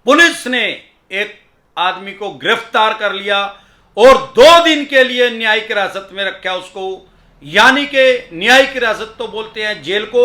Police ने एक आदमी को गिरफ्तार कर लिया और 2 दिन के लिए न्यायिक हिरासत में रखा उसको। यानी कि न्यायिक हिरासत तो बोलते हैं जेल को,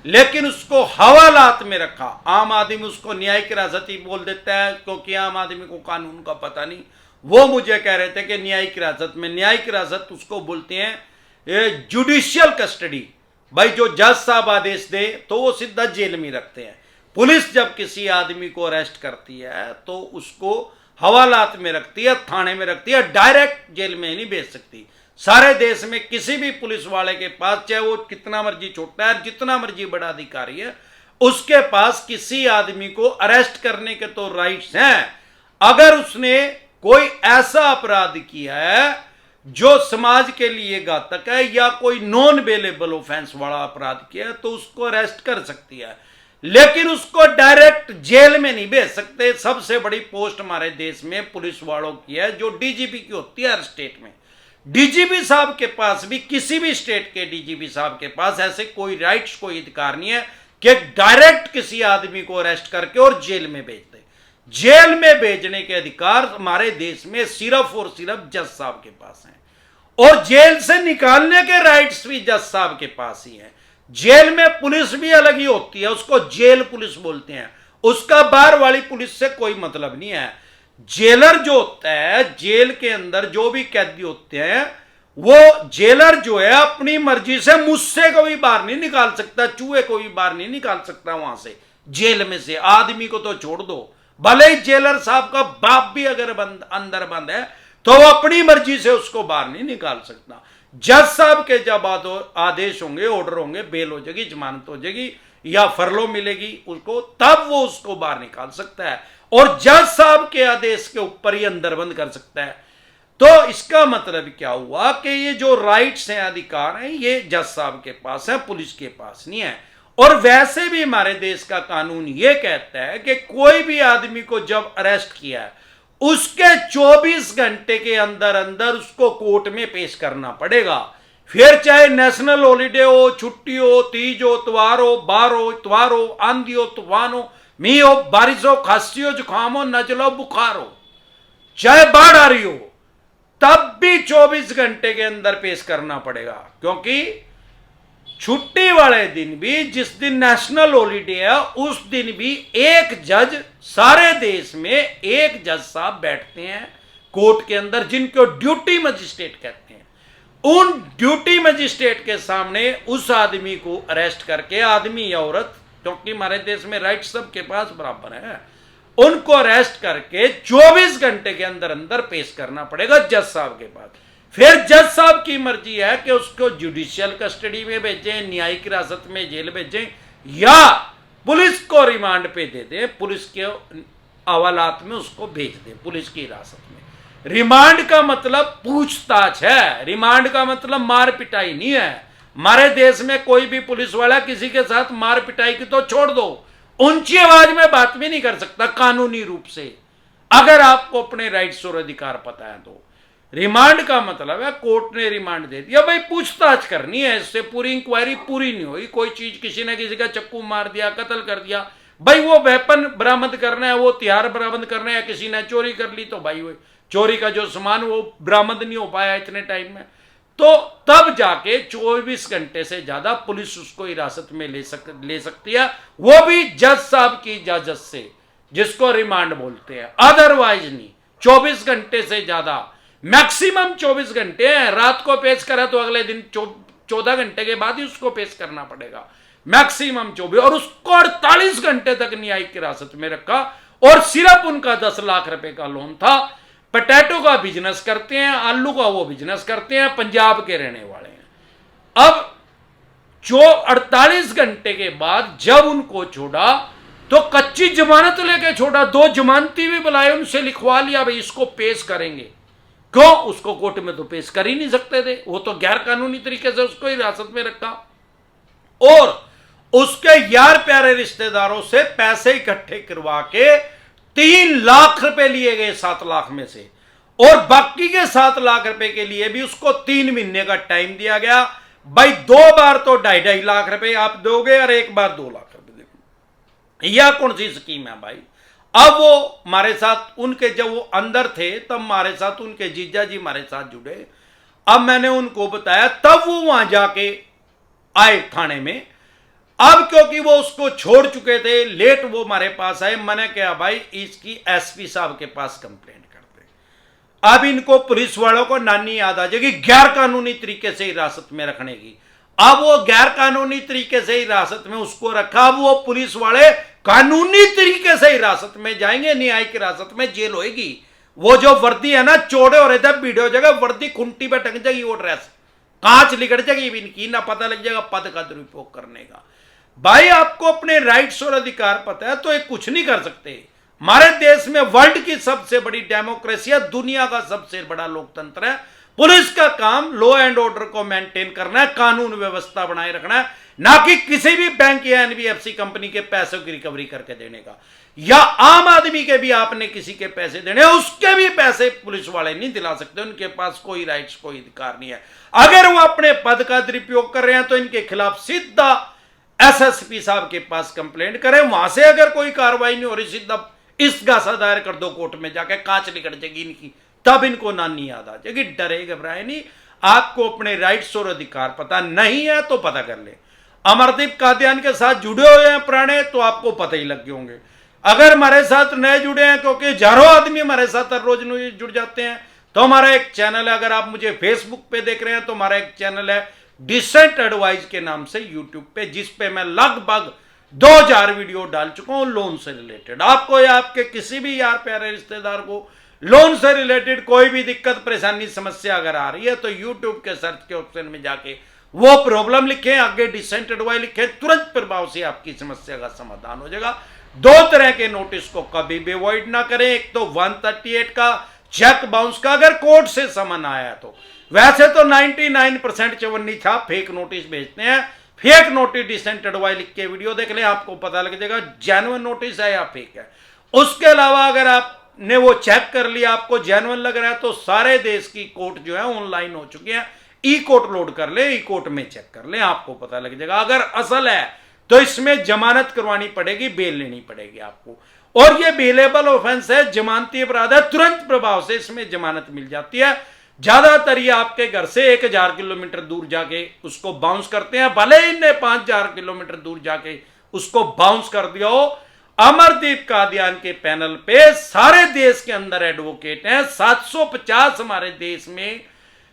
लेकिन उसको हवालात में रखा। आम आदमी उसको न्यायिक हिरासत ही बोल देता है, क्योंकि आम आदमी को कानून का पता नहीं। वो मुझे कह रहे थे कि न्यायिक हिरासत में, न्यायिक हिरासत उसको बोलते हैं जुडिशियल कस्टडी। भाई जो जज साहब आदेश दे तो वो सीधा जेल में रखते हैं। पुलिस जब किसी आदमी को अरेस्ट करती है तो उसको हवालात में रखती है, थाने में रखती है, डायरेक्ट जेल में नहीं भेज सकती। सारे देश में किसी भी पुलिस वाले के पास, चाहे वो कितना मर्जी छोटा है, जितना मर्जी बड़ा अधिकारी है, उसके पास किसी आदमी को अरेस्ट करने के तो राइट्स हैं। अगर उसने कोई ऐसा अपराध किया है जो समाज के लिए घातक है या कोई नॉन बेलेबल ऑफेंस वाला अपराध किया है तो उसको अरेस्ट कर सकती है, लेकिन उसको डायरेक्ट जेल में नहीं भेज सकते। सबसे बड़ी पोस्ट हमारे देश में पुलिस वालों की है जो डीजीपी की होती है हर स्टेट में। डीजीपी साहब के पास भी, किसी भी स्टेट के डीजीपी साहब के पास ऐसे कोई राइट्स, कोई अधिकार नहीं है कि डायरेक्ट किसी आदमी को अरेस्ट करके और जेल में भेज दे। जेल में भेजने के अधिकार हमारे देश में सिर्फ और सिर्फ जज साहब के पास हैं, और जेल से निकालने के राइट्स भी जज साहब के पास ही हैं। जेल में पुलिस भी अलग ही होती है, उसको जेल पुलिस बोलते हैं, उसका बाहर वाली पुलिस से कोई मतलब नहीं है। जेलर जो होता है, जेल के अंदर जो भी कैदी होते हैं, वो जेलर जो है अपनी मर्जी से मुझसे को भी बाहर नहीं निकाल सकता, चूहे को भी बाहर नहीं निकाल सकता वहां से, जेल में से। आदमी को तो छोड़ दो, भले ही जेलर साहब का बाप भी अगर अंदर बंद है तो वो अपनी मर्जी से उसको बाहर नहीं निकाल सकता। जज साहब के जब आदेश होंगे, ऑर्डर होंगे, बेल हो जाएगी, जमानत हो जाएगी या फरलो मिलेगी उसको, तब वो उसको बाहर निकाल सकता है, और जज साहब के आदेश के ऊपर ही अंदर बंद कर सकता है। तो इसका मतलब क्या हुआ कि ये जो राइट्स हैं, अधिकार हैं, ये जज साहब के पास है, पुलिस के पास नहीं है। और वैसे भी हमारे देश का कानून ये कहता है कि कोई भी आदमी को जब अरेस्ट किया है उसके 24 घंटे के अंदर अंदर उसको कोर्ट में पेश करना पड़ेगा। फिर चाहे नेशनल हॉलीडे हो, छुट्टी हो, तीज हो, त्योहार हो, बार हो, इतवार हो, आंधी हो, तूफान हो, मींह हो, बारिश हो, खांसी हो, जुकाम हो, नजला हो, बुखार हो, चाहे बाढ़ आ रही हो, तब भी 24 घंटे के अंदर पेश करना पड़ेगा। क्योंकि छुट्टी वाले दिन भी, जिस दिन नेशनल हॉलीडे है, उस दिन भी एक जज, सारे देश में एक जज साहब बैठते हैं कोर्ट के अंदर, जिनको ड्यूटी मजिस्ट्रेट कहते हैं। उन ड्यूटी मजिस्ट्रेट के सामने उस आदमी को अरेस्ट करके, आदमी या औरत, क्योंकि हमारे देश में राइट सबके पास बराबर है, उनको अरेस्ट करके 24 घंटे के अंदर अंदर पेश करना पड़ेगा जज साहब के पास। फिर जज साहब की मर्जी है कि उसको जुडिशियल कस्टडी में भेजें, न्यायिक हिरासत में जेल भेजें, या पुलिस को रिमांड पे दे दें, पुलिस के हवालात में उसको भेज दें, पुलिस की हिरासत में। रिमांड का मतलब पूछताछ है, रिमांड का मतलब मार पिटाई नहीं है। हमारे देश में कोई भी पुलिस वाला किसी के साथ मार पिटाई की तो छोड़ दो, ऊंची आवाज में बात भी नहीं कर सकता कानूनी रूप से, अगर आपको अपने राइट्स और अधिकार पता है तो। रिमांड का मतलब है कोर्ट ने रिमांड दे दिया, भाई पूछताछ करनी है, इससे पूरी इंक्वायरी पूरी नहीं हुई, कोई चीज किसी ने किसी का चक्कू मार दिया, कत्ल कर दिया, भाई वो वेपन बरामद करना है, वो हथियार बरामद करना है, किसी ने चोरी कर ली तो भाई वो चोरी का जो सामान वो बरामद नहीं हो पाया इतने टाइम में, तो तब जाके 24 घंटे से ज्यादा पुलिस उसको हिरासत में ले सकती है, वो भी जज साहब की इजाजत से, जिसको रिमांड बोलते हैं। अदरवाइज नहीं, 24 घंटे से ज्यादा, मैक्सिमम 24 घंटे हैं। रात को पेश करा तो अगले दिन 14 घंटे के बाद ही उसको पेश करना पड़ेगा, मैक्सिमम 24, और उसको 48 घंटे तक न्यायिक हिरासत में रखा। और सिर्फ उनका 10 लाख रुपए का लोन था। पोटैटो का बिजनेस करते हैं, आलू का वो बिजनेस करते हैं, पंजाब के रहने वाले हैं। अब जो 48 घंटे के बाद जब उनको छोड़ा तो कच्ची जमानत लेके छोड़ा, 2 जमानती भी बुलाए, उनसे लिखवा लिया भाई इसको पेश करेंगे। क्यों? उसको कोर्ट में तो पेश कर ही नहीं सकते थे, वो तो गैर कानूनी तरीके से उसको हिरासत में रखा। और उसके यार प्यारे रिश्तेदारों से पैसे इकट्ठे करवा के 3 लाख रुपए लिए गए 7 लाख में से, और बाकी के 7 लाख रुपए के लिए भी उसको 3 महीने का टाइम दिया गया। भाई 2 बार तो 2.5 लाख रुपए आप दोगे और 1 बार 2 लाख रुपए दोगे। यह कौन सी स्कीम है भाई? अब वो हमारे साथ उनके, जब वो अंदर थे तब हमारे साथ उनके जीजा जी हमारे साथ जुड़े। अब मैंने उनको बताया, तब वो वहां जाके आए थाने में। अब क्योंकि वो उसको छोड़ चुके थे, लेट वो हमारे पास आए, मैंने कहा भाई इसकी एसपी साहब के पास कंप्लेंट करते। अब इनको पुलिस वालों को नानी याद आ जाएगी गैर कानूनी तरीके से हिरासत में रखने की। अब वो गैर कानूनी तरीके से हिरासत में उसको रखा, अब वो पुलिस वाले कानूनी तरीके से हिरासत में जाएंगे, न्यायिक हिरासत में जेल होएगी। वो जो वर्दी है ना, चौड़े हो रहे थे वीडियो जगह, वर्दी खुंटी पे टंग जाएगी, वो ड्रेस कांच लिगड़ जाएगी इनकी, ना पता लग जाएगा पद का दुरुपयोग करने का। भाई आपको अपने राइट्स और अधिकार पता है तो ये कुछ नहीं कर सकते। हमारे देश में वर्ल्ड की सबसे बड़ी डेमोक्रेसी है, दुनिया का सबसे बड़ा लोकतंत्र है। पुलिस का काम लॉ एंड ऑर्डर को मेंटेन करना है, कानून व्यवस्था बनाए रखना है, ना कि किसी भी बैंक या एनबीएफसी कंपनी के पैसों की रिकवरी करके देने का, या आम आदमी के भी आपने किसी के पैसे देने, उसके भी पैसे पुलिस वाले नहीं दिला सकते। उनके पास कोई राइट्स, कोई अधिकार नहीं है। अगर वो अपने पद का दुरुपयोग कर रहे हैं तो इनके खिलाफ सीधा एसएसपी साहब के पास कंप्लेंट करें। वहां से अगर कोई कार्रवाई नहीं हो रही, सीधा इस्तीगा दायर कर दो कोर्ट में जाके, कांच निकल जाएगी इनकी, तब इनको नानी याद आ जाएगी। डरे घबराए नहीं। आपको अपने राइट्स और अधिकार पता नहीं है तो पता कर ले। अमरदीप कादियान के साथ जुड़े हुए हैं पुराने तो आपको पता ही लग गए होंगे। अगर हमारे साथ नए जुड़े हैं, क्योंकि हजारों आदमी हमारे साथ हर रोज जुड़ जाते हैं, तो हमारा एक चैनल है। अगर आप मुझे फेसबुक पे देख रहे हैं तो हमारा एक चैनल है डिसेंट एडवाइस के नाम से यूट्यूब पे, जिसपे मैं लगभग 2000 वीडियो डाल चुका हूं लोन से रिलेटेड। आपको या आपके किसी भी यार प्यारे रिश्तेदार को लोन से रिलेटेड कोई भी दिक्कत, परेशानी, समस्या अगर आ रही है तो यूट्यूब के सर्च के ऑप्शन में जाके वो प्रॉब्लम लिखें, आगे डिसेंट एडवाइस लिखें, तुरंत प्रभाव से आपकी समस्या का समाधान हो जाएगा। 2 तरह के नोटिस को कभी भी अवॉइड ना करें। एक तो 138 का चेक बाउंस का, अगर कोर्ट से समन आया तो। वैसे तो 99% चवन्नी छाप फेक नोटिस भेजते हैं। फेक नोटिस डिसेंट एडवाइस लिख के वीडियो देख लें, आपको पता लग जाएगा जेन्युइन नोटिस है या फेक है। उसके अलावा अगर आपने वो चेक कर लिया, आपको जेन्युइन लग रहा है, तो सारे देश की कोर्ट जो है ऑनलाइन हो चुकी है। ई कोर्ट लोड कर ले, ई कोर्ट में चेक कर ले, आपको पता लग जाएगा। अगर असल है तो इसमें जमानत करवानी पड़ेगी, बेल लेनी पड़ेगी आपको। और ये बेलेबल ऑफेंस है, जमानती अपराध है, तुरंत प्रभाव से इसमें जमानत मिल जाती है। ज्यादातर ये आपके घर से 1000 किलोमीटर दूर जाके उसको बाउंस करते हैं, भले इनने 5000 किलोमीटर दूर जाके उसको बाउंस कर दिया हो। अमरदीप कादियान के पैनल पे सारे देश के अंदर एडवोकेट हैं, 750 हमारे देश में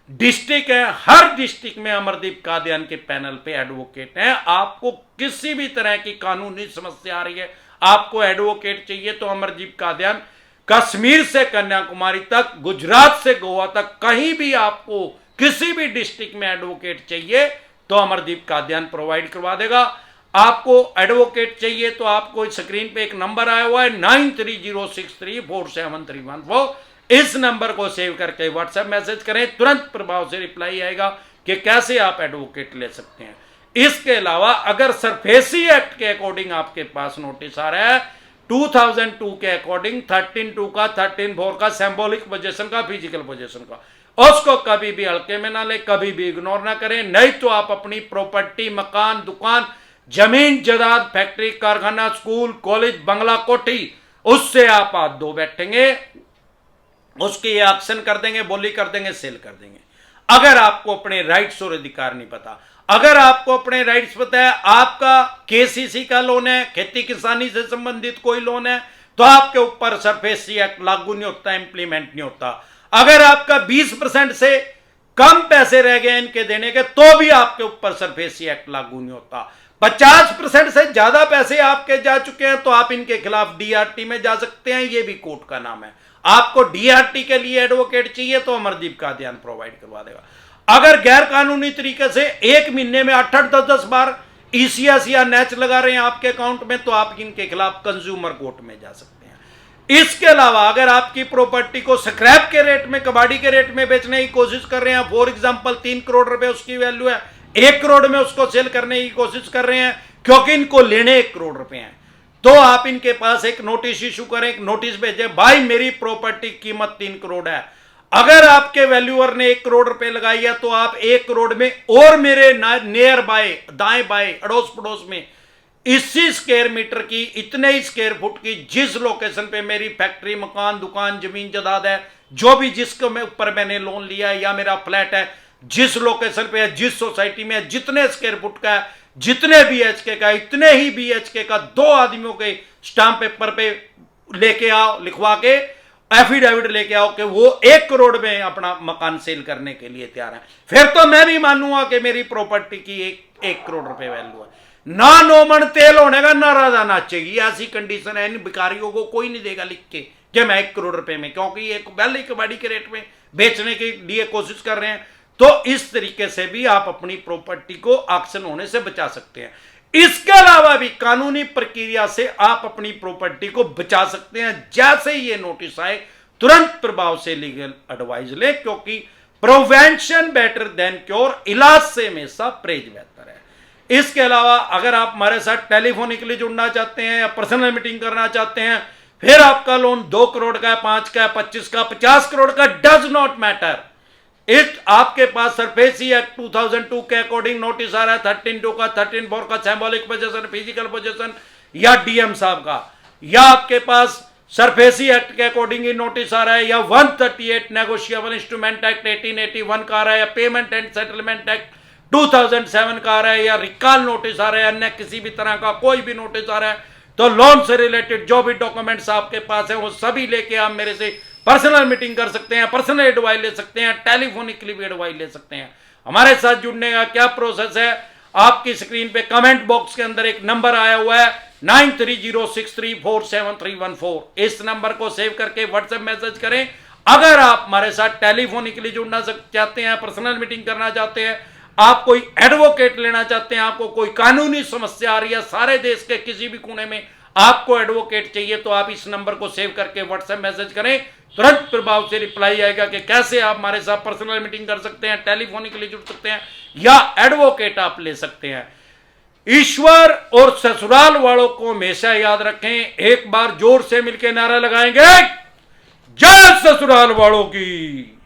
डिस्ट्रिक्ट है, हर डिस्ट्रिक्ट में अमरदीप कादियान के पैनल पे एडवोकेट हैं। आपको किसी भी तरह की कानूनी समस्या आ रही है, आपको एडवोकेट चाहिए, तो अमरदीप कादियान कश्मीर से कन्याकुमारी तक, गुजरात से गोवा तक, कहीं भी आपको किसी भी डिस्ट्रिक्ट में एडवोकेट चाहिए तो अमरदीप कादियान प्रोवाइड करवा देगा। आपको एडवोकेट चाहिए तो आपको स्क्रीन पे एक नंबर आया हुआ है 9306347314। इस नंबर को सेव करके व्हाट्सएप मैसेज करें, तुरंत प्रभाव से रिप्लाई आएगा कि कैसे आप एडवोकेट ले सकते हैं। इसके अलावा अगर सरफेसी एक्ट के अकॉर्डिंग आपके पास नोटिस आ रहा है, 2002 के अकॉर्डिंग 13(2) का, 13(4) का, सिंबॉलिक पोजीशन का, फिजिकल पोजीशन का, उसको कभी भी हल्के में ना ले, कभी भी इग्नोर ना करें। नहीं तो आप अपनी प्रॉपर्टी, मकान, दुकान, जमीन जायदाद, फैक्ट्री, कारखाना, स्कूल, कॉलेज, बंगला, कोठी, उससे आप हाथ धो बैठेंगे, उसकी एक्शन कर देंगे, बोली कर देंगे, सेल कर देंगे। अगर आपको अपने राइट्स और अधिकार नहीं पता, अगर आपको अपने राइट्स पता है, आपका केसीसी का लोन है, खेती किसानी से संबंधित कोई लोन है, तो आपके ऊपर सरफेसी एक्ट लागू नहीं होता, इंप्लीमेंट नहीं होता। अगर आपका 20% से कम पैसे रह गए इनके देने के, तो भी आपके ऊपर सरफेसी एक्ट लागू नहीं होता। 50% से ज्यादा पैसे आपके जा चुके हैं तो आप इनके खिलाफ डीआरटी में जा सकते हैं, ये भी कोर्ट का नाम है। आपको डीआरटी के लिए एडवोकेट चाहिए तो अमरदीप कादियान प्रोवाइड करवा देगा। अगर गैर कानूनी तरीके से 1 महीने में 8-8, 10-10 बार ईसीएस या नैच लगा रहे हैं आपके अकाउंट में, तो आप इनके खिलाफ कंज्यूमर कोर्ट में जा सकते हैं। इसके अलावा अगर आपकी प्रॉपर्टी को स्क्रैप के रेट में, कबाड़ी के रेट में बेचने की कोशिश कर रहे हैं, फॉर एग्जाम्पल 3 करोड़ रुपए उसकी वैल्यू है, 1 करोड़ में उसको सेल करने की कोशिश कर रहे हैं क्योंकि इनको लेने 1 करोड़ रुपए हैं, तो आप इनके पास एक नोटिस इशू करें, एक नोटिस भेजें, भाई मेरी प्रॉपर्टी कीमत 3 करोड़ है, अगर आपके वैल्यूअर ने 1 करोड़ रुपए लगाई है तो आप 1 करोड़ में और मेरे नियर बाय, दाएं बाएं, अड़ोस पड़ोस में इसी स्क्वायर मीटर की, इतने ही स्क्वायर फुट की जिस लोकेशन पे मेरी फैक्ट्री, मकान, दुकान, जमीन जायदाद है, जो भी जिसके में ऊपर मैंने लोन लिया है या मेरा फ्लैट है, जिस लोकेशन पे है, जिस सोसाइटी में है, जितने स्क्वायर फुट का है, जितने बीएचके का, इतने ही बीएचके का 2 आदमियों के स्टाम्प पेपर पे लेके आओ, लिखवा के एफिडेविट लेके आओ कि वो 1 करोड़ में अपना मकान सेल करने के लिए तैयार है। फिर तो मैं भी मानूंगा कि मेरी प्रॉपर्टी की 1 करोड़ रुपए वैल्यू है। ना 9 मन तेल होने का, ना राजा नाचेगी, ऐसी कंडीशन है। इन भिखारियों को कोई नहीं देगा लिख के कि मैं 1 करोड़ रुपए में, क्योंकि ये पहले ही कबाड़ी के रेट में बेचने के लिए कोशिश कर रहे हैं। तो इस तरीके से भी आप अपनी प्रॉपर्टी को ऑक्शन होने से बचा सकते हैं। इसके अलावा भी कानूनी प्रक्रिया से आप अपनी प्रॉपर्टी को बचा सकते हैं। जैसे ही ये नोटिस आए तुरंत प्रभाव से लीगल एडवाइस ले, क्योंकि प्रिवेंशन बेटर देन क्योर, इलाज से हमेशा परहेज बेहतर है। इसके अलावा अगर आप हमारे साथ टेलीफोनिकली जुड़ना चाहते हैं या पर्सनल मीटिंग करना चाहते हैं, फिर आपका लोन 2 करोड़ का है, 5 का है, 25 का, 50 करोड़ का, डज नॉट मैटर। इट आपके पास सरफेसी एक्ट 2002 के अकॉर्डिंग नोटिस आ रहा है, 13(2) का, 13(4) का सिंबॉलिक पोजीशन, फिजिकल पोजीशन, या डीएम साहब का, या आपके पास सरफेसी एक्ट के अकॉर्डिंग ही नोटिस आ रहा है, या 138 नेगोशिएबल इंस्ट्रूमेंट एक्ट 1881 का आ रहा है, या पेमेंट एंड सेटलमेंट एक्ट 2007 का आ रहा है, या रिकॉल नोटिस आ रहा है, अन्य किसी भी तरह का कोई भी नोटिस आ रहा है, तो लोन से रिलेटेड जो भी डॉक्यूमेंट्स आपके पास है वो सभी लेके आप मेरे से पर्सनल मीटिंग कर सकते हैं, पर्सनल एडवाइस ले सकते हैं, टेलीफोनिकली भी एडवाइस ले सकते हैं। हमारे साथ जुड़ने का क्या प्रोसेस है, आपकी स्क्रीन पे कमेंट बॉक्स के अंदर एक नंबर आया हुआ है 9306347314। इस नंबर को सेव करके व्हाट्सएप मैसेज करें। अगर आप हमारे साथ टेलीफोनिकली जुड़ना चाहते हैं, पर्सनल मीटिंग करना चाहते हैं, आप कोई एडवोकेट लेना चाहते हैं, आपको कोई कानूनी समस्या आ रही है, सारे देश के किसी भी कोने में आपको एडवोकेट चाहिए, तो आप इस नंबर को सेव करके व्हाट्सएप मैसेज करें। तुरंत प्रभाव से रिप्लाई आएगा कि कैसे आप हमारे साथ पर्सनल मीटिंग कर सकते हैं, टेलीफोनिकली जुड़ सकते हैं, या एडवोकेट आप ले सकते हैं। ईश्वर और ससुराल वालों को हमेशा याद रखें। एक बार जोर से मिलकर नारा लगाएंगे, जय ससुराल वालों की।